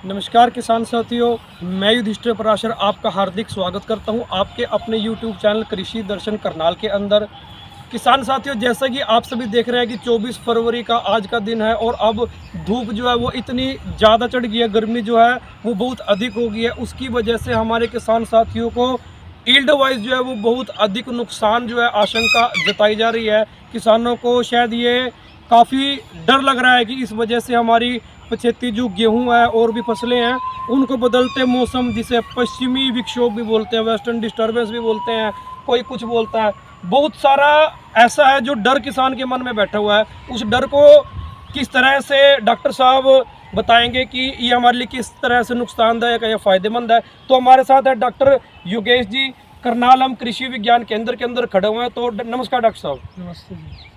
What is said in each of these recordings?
नमस्कार किसान साथियों, मैं युधिष्ठिर पराशर आपका हार्दिक स्वागत करता हूं आपके अपने YouTube चैनल कृषि दर्शन करनाल के अंदर। किसान साथियों, जैसा कि आप सभी देख रहे हैं कि 24 फरवरी का आज का दिन है और अब धूप जो है वो इतनी ज़्यादा चढ़ गई है, गर्मी जो है वो बहुत अधिक हो गई है। उसकी वजह से हमारे किसान साथियों को ईल्ड वाइज जो है वो बहुत अधिक नुकसान जो है आशंका जताई जा रही है। किसानों को शायद ये काफ़ी डर लग रहा है कि इस वजह से हमारी पछेती जो गेहूं है और भी फसलें हैं उनको बदलते मौसम, जिसे पश्चिमी विक्षोभ भी बोलते हैं, वेस्टर्न डिस्टर्बेंस भी बोलते हैं, कोई कुछ बोलता है, बहुत सारा ऐसा है जो डर किसान के मन में बैठा हुआ है। उस डर को किस तरह से डॉक्टर साहब बताएंगे कि ये हमारे लिए किस तरह से नुकसानदायक है या फ़ायदेमंद है। तो हमारे साथ है डॉक्टर योगेश जी, करनाल हम कृषि विज्ञान केंद्र के अंदर खड़े हुए हैं। तो नमस्कार डॉक्टर साहब। नमस्ते जी।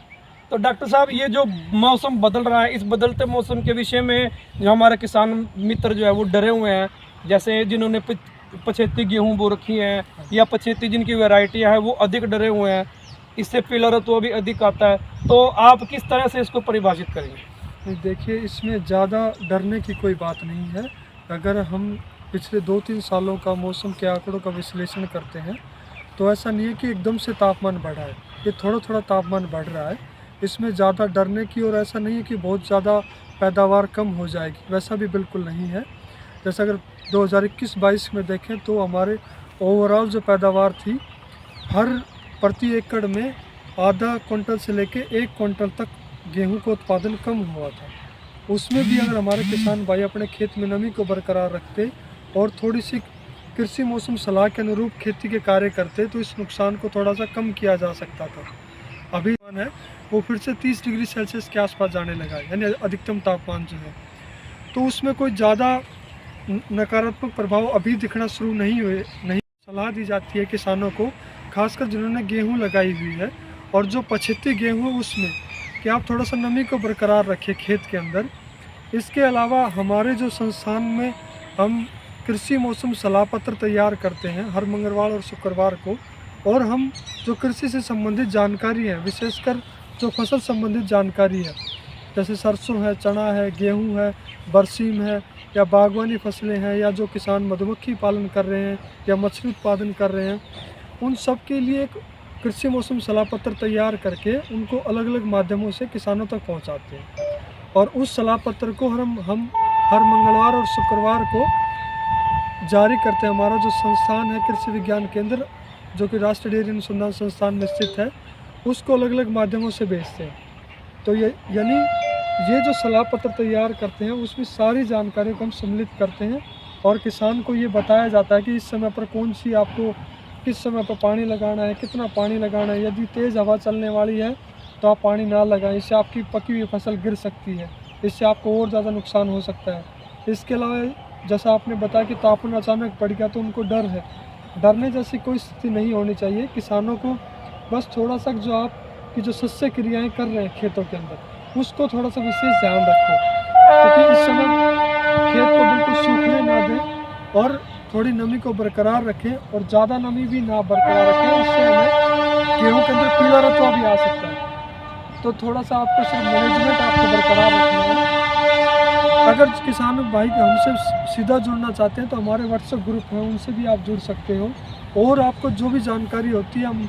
तो डॉक्टर साहब, ये जो मौसम बदल रहा है, इस बदलते मौसम के विषय में जो हमारे किसान मित्र जो है वो डरे हुए हैं, जैसे जिन्होंने पछेती गेहूं बो रखी है या पछेती जिनकी वैरायटियां हैं वो अधिक डरे हुए हैं, इससे पिलर ऋतु भी अधिक आता है। तो आप किस तरह से इसको परिभाषित करेंगे? देखिए, इसमें ज़्यादा डरने की कोई बात नहीं है। अगर हम पिछले 2-3 सालों का मौसम के आंकड़ों का विश्लेषण करते हैं तो ऐसा नहीं है कि एकदम से तापमान बढ़ा है, ये थोड़ा थोड़ा तापमान बढ़ रहा है। इसमें ज़्यादा डरने की, और ऐसा नहीं है कि बहुत ज़्यादा पैदावार कम हो जाएगी, वैसा भी बिल्कुल नहीं है। जैसे अगर 2021-22 में देखें तो हमारे ओवरऑल जो पैदावार थी, हर प्रति एकड़ में आधा क्विंटल से लेके 1 क्विंटल तक गेहूं का उत्पादन कम हुआ था। उसमें भी अगर हमारे किसान भाई अपने खेत में नमी को बरकरार रखते और थोड़ी सी कृषि मौसम सलाह के अनुरूप खेती के कार्य करते तो इस नुकसान को थोड़ा सा कम किया जा सकता था। अभी है वो फिर से 30 डिग्री सेल्सियस के आसपास जाने लगा है, यानी अधिकतम तापमान जो है, तो उसमें कोई ज़्यादा नकारात्मक प्रभाव अभी दिखना शुरू नहीं हुए। नहीं सलाह दी जाती है किसानों को, खासकर जिन्होंने गेहूं लगाई हुई है और जो पछेती गेहूं है उसमें, कि आप थोड़ा सा नमी को बरकरार रखें खेत के अंदर। इसके अलावा हमारे जो संस्थान में हम कृषि मौसम सलाह पत्र तैयार करते हैं हर मंगलवार और शुक्रवार को, और हम जो कृषि से संबंधित जानकारी है, विशेषकर जो फसल संबंधित जानकारी है, जैसे सरसों है, चना है, गेहूं है, बरसीम है, या बागवानी फसलें हैं, या जो किसान मधुमक्खी पालन कर रहे हैं या मछली उत्पादन कर रहे हैं, उन सब के लिए एक कृषि मौसम सलाह पत्र तैयार करके उनको अलग अलग माध्यमों से किसानों तक पहुंचाते हैं। और उस सलाह पत्र को हम हर मंगलवार और शुक्रवार को जारी करते हैं। हमारा जो संस्थान है कृषि विज्ञान केंद्र, जो कि राष्ट्रीय डेयरी अनुसंधान संस्थान में स्थित है, उसको अलग अलग माध्यमों से भेजते हैं। तो ये जो सलाह पत्र तैयार करते हैं उसमें सारी जानकारी को हम सम्मिलित करते हैं, और किसान को ये बताया जाता है कि इस समय पर कौन सी आपको किस समय पर पानी लगाना है, कितना पानी लगाना है। यदि तेज़ हवा चलने वाली है तो आप पानी ना लगाएं, इससे आपकी पकी हुई फसल गिर सकती है, इससे आपको और ज़्यादा नुकसान हो सकता है। इसके अलावा जैसा आपने बताया कि तापमान अचानक बढ़ गया तो उनको डर है, डरने जैसी कोई स्थिति नहीं होनी चाहिए। किसानों को बस थोड़ा सा जो आपकी जो शस्य क्रियाएं कर रहे हैं खेतों के अंदर, उसको थोड़ा सा विशेष ध्यान रखें, क्योंकि इस समय खेत को बिल्कुल सूखने ना दें और थोड़ी नमी को बरकरार रखें, और ज़्यादा नमी भी ना बरकरार रखें, इससे हमें गेहूं के अंदर पीला रतुआ भी आ सकता है। तो थोड़ा सा आपको सिर्फ मैनेजमेंट आपको बरकरार रखना है। अगर किसान भाई हमसे सीधा जुड़ना चाहते हैं तो हमारे व्हाट्सएप ग्रुप हैं, उनसे भी आप जुड़ सकते हो, और आपको जो भी जानकारी होती है हम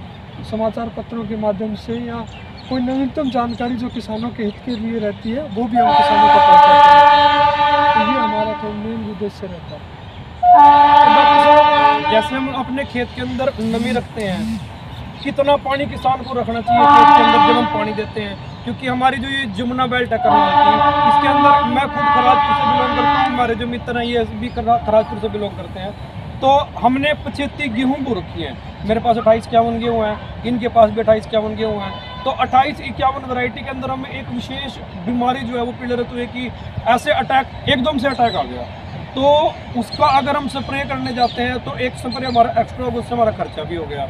समाचार पत्रों के माध्यम से या कोई नवीनतम जानकारी जो किसानों के हित के लिए रहती है वो भी हम किसानों को पहुंचाते हैं। तो ये हमारा तो मेन उद्देश्य रहता है। तो डॉक्टर साहब, जैसे हम अपने खेत के अंदर नमी रखते हैं, कितना पानी किसान को रखना चाहिए खेत के अंदर जब हम पानी देते हैं? क्योंकि हमारी जो ये जमुना बेल्ट है करनाल की, इसके अंदर मैं खुद खराजपुर से बिलोंग करता हूँ, हमारे जो मित्र हैं ये भी खराजपुर से बिलोंग करते हैं। तो हमने पछेती गेहूं बो रखी है, मेरे पास 28-51 गेहूँ हैं, इनके पास भी 28-51 गेहूँ हैं। तो 28-51 वैरायटी के अंदर हमें एक विशेष बीमारी जो है वो पीले ऋतु की ऐसे अटैक, एकदम से अटैक आ गया। तो उसका अगर हम स्प्रे करने जाते हैं तो एक स्प्रे हमारा एक्स्ट्रा, उससे हमारा खर्चा भी हो गया।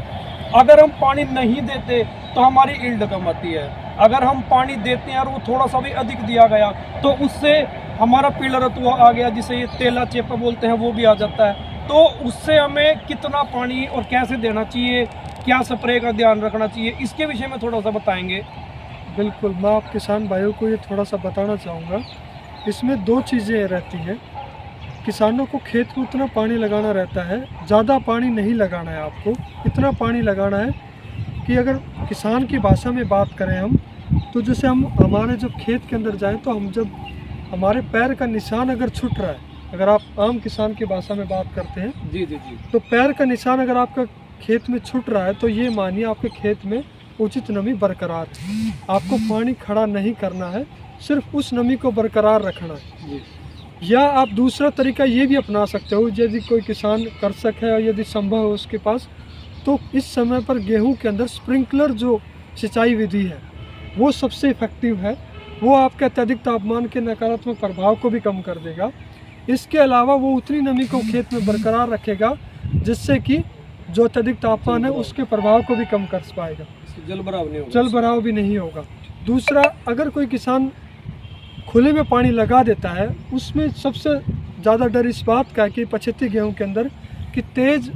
अगर हम पानी नहीं देते तो हमारी ईल्ड कम आती है, अगर हम पानी देते हैं और वो थोड़ा सा भी अधिक दिया गया तो उससे हमारा पीला रतुआ आ गया, जिसे ये तेला चेपा बोलते हैं, वो भी आ जाता है। तो उससे हमें कितना पानी और कैसे देना चाहिए, क्या स्प्रे का ध्यान रखना चाहिए, इसके विषय में थोड़ा सा बताएंगे? बिल्कुल, मैं आप किसान भाइयों को ये थोड़ा सा बताना चाहूँगा। इसमें 2 चीज़ें रहती हैं किसानों को खेत में उतना पानी लगाना रहता है, ज़्यादा पानी नहीं लगाना है आपको, इतना पानी लगाना है कि अगर किसान की भाषा में बात करें हम, तो जैसे हम हमारे जब खेत के अंदर जाएं तो हम जब हमारे पैर का निशान अगर छूट रहा है, अगर आप आम किसान की भाषा में बात करते हैं जी जी जी। तो पैर का निशान अगर आपका खेत में छूट रहा है तो ये मानिए आपके खेत में उचित नमी बरकरार है। आपको पानी खड़ा नहीं करना है, सिर्फ उस नमी को बरकरार रखना है। जी। या आप दूसरा तरीका ये भी अपना सकते हो, यदि कोई किसान कृषक है और यदि संभव है उसके पास, तो इस समय पर गेहूं के अंदर स्प्रिंकलर जो सिंचाई विधि है वो सबसे इफेक्टिव है। वो आपके अत्यधिक तापमान के नकारात्मक प्रभाव को भी कम कर देगा। इसके अलावा वो उतनी नमी को खेत में बरकरार रखेगा जिससे कि जो अत्यधिक तापमान है उसके प्रभाव को भी कम कर पाएगा, जल भराव नहीं होगा, जल भराव भी नहीं होगा। दूसरा, अगर कोई किसान खुले में पानी लगा देता है, उसमें सबसे ज़्यादा डर इस बात का है कि 75 गेहूँ के अंदर कि तेज़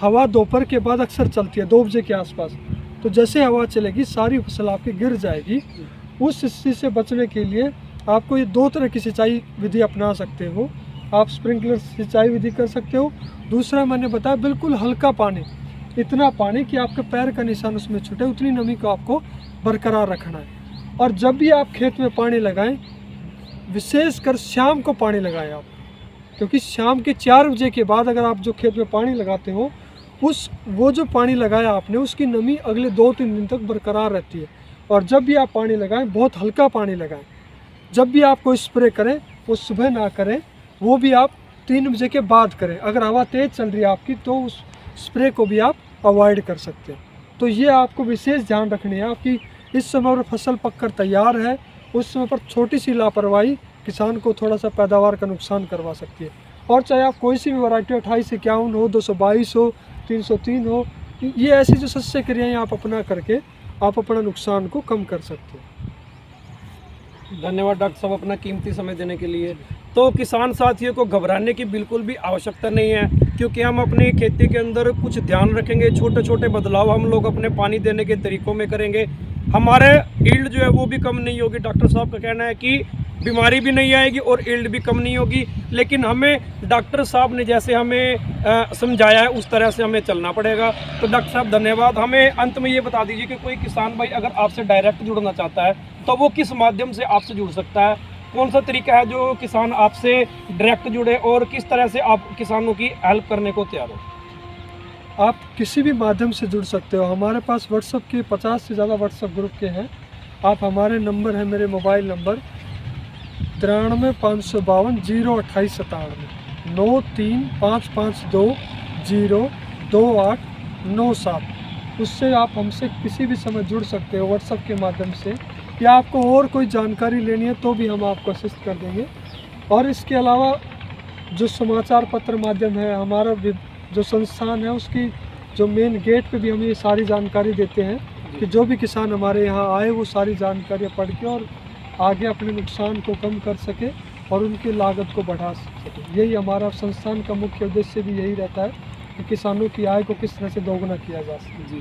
हवा दोपहर के बाद अक्सर चलती है 2 बजे के आसपास, तो जैसे हवा चलेगी सारी फसल आपकी गिर जाएगी। उस स्थिति से बचने के लिए आपको ये 2 तरह की सिंचाई विधि अपना सकते हो। आप स्प्रिंकलर सिंचाई विधि कर सकते हो। दूसरा, मैंने बताया बिल्कुल हल्का पानी, इतना पानी कि आपके पैर का निशान उसमें छूटे, उतनी नमी को आपको बरकरार रखना है। और जब भी आप खेत में पानी लगाएं, विशेषकर शाम को पानी लगाएं आप, क्योंकि शाम के 4 बजे के बाद अगर आप जो खेत में पानी लगाते हो वो जो पानी लगाया आपने उसकी नमी अगले 2-3 दिन तक बरकरार रहती है। और जब भी आप पानी लगाएं बहुत हल्का पानी लगाएं। जब भी आप कोई स्प्रे करें वो सुबह ना करें, वो भी आप 3 बजे के बाद करें। अगर हवा तेज़ चल रही है आपकी तो उस स्प्रे को भी आप अवॉइड कर सकते हैं। तो ये आपको विशेष ध्यान रखनी है आपकी इस समय पर फसल पककर तैयार है, उस समय पर छोटी सी लापरवाही किसान को थोड़ा सा पैदावार का नुकसान करवा सकती है। और चाहे आप कोई सी भी वैरायटी 2851 हो, 222 हो, 303 हो, ये ऐसी जो शस्य क्रियाएँ आप अपना करके आप अपना नुकसान को कम कर सकते हैं। धन्यवाद डॉक्टर साहब अपना कीमती समय देने के लिए। तो किसान साथियों को घबराने की बिल्कुल भी आवश्यकता नहीं है, क्योंकि हम अपनी खेती के अंदर कुछ ध्यान रखेंगे, छोटे छोटे बदलाव हम लोग अपने पानी देने के तरीकों में करेंगे, हमारे ईल्ड जो है वो भी कम नहीं होगी। डॉक्टर साहब का कहना है कि बीमारी भी नहीं आएगी और ईल्ड भी कम नहीं होगी, लेकिन हमें डॉक्टर साहब ने जैसे हमें समझाया है उस तरह से हमें चलना पड़ेगा। तो डॉक्टर साहब धन्यवाद। हमें अंत में ये बता दीजिए कि कोई किसान भाई अगर आपसे डायरेक्ट जुड़ना चाहता है तो वो किस माध्यम से आपसे जुड़ सकता है? कौन सा तरीका है जो किसान आपसे डायरेक्ट जुड़े और किस तरह से आप किसानों की हेल्प करने को तैयार हो? आप किसी भी माध्यम से जुड़ सकते हो। हमारे पास व्हाट्सअप के 50 से ज़्यादा व्हाट्सअप ग्रुप के हैं। आप हमारे नंबर है, मेरे मोबाइल नंबर 93 552 028 97 93552 02897। उससे आप हमसे किसी भी समय जुड़ सकते हो व्हाट्सअप के माध्यम से, या आपको और कोई जानकारी लेनी है तो भी हम आपको असिस्ट कर देंगे। और इसके अलावा जो समाचार पत्र माध्यम है, हमारा जो संस्थान है उसकी जो मेन गेट पे भी हम ये सारी जानकारी देते हैं कि जो भी किसान हमारे यहाँ आए वो सारी जानकारियाँ पढ़ के और आगे अपने नुकसान को कम कर सके और उनकी लागत को बढ़ा सके। यही हमारा संस्थान का मुख्य उद्देश्य भी यही रहता है कि किसानों की आय को किस तरह से दोगुना किया जा सके। जी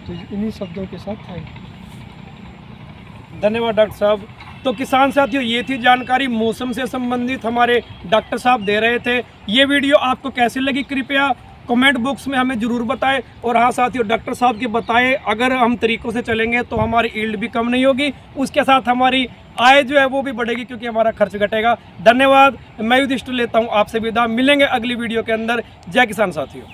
तो इन्हीं शब्दों के साथ थैंक यू। धन्यवाद डॉक्टर साहब। तो किसान साथियों, ये थी जानकारी मौसम से संबंधित हमारे डॉक्टर साहब दे रहे थे। ये वीडियो आपको कैसी लगी कृपया कमेंट बॉक्स में हमें ज़रूर बताएं। और हाँ साथियों, डॉक्टर साहब के बताए अगर हम तरीक़ों से चलेंगे तो हमारी ईल्ड भी कम नहीं होगी, उसके साथ हमारी आय जो है वो भी बढ़ेगी, क्योंकि हमारा खर्च घटेगा। धन्यवाद। मैं युधिष्ठिर लेता हूँ आपसे विदा। मिलेंगे अगली वीडियो के अंदर। जय किसान साथियों।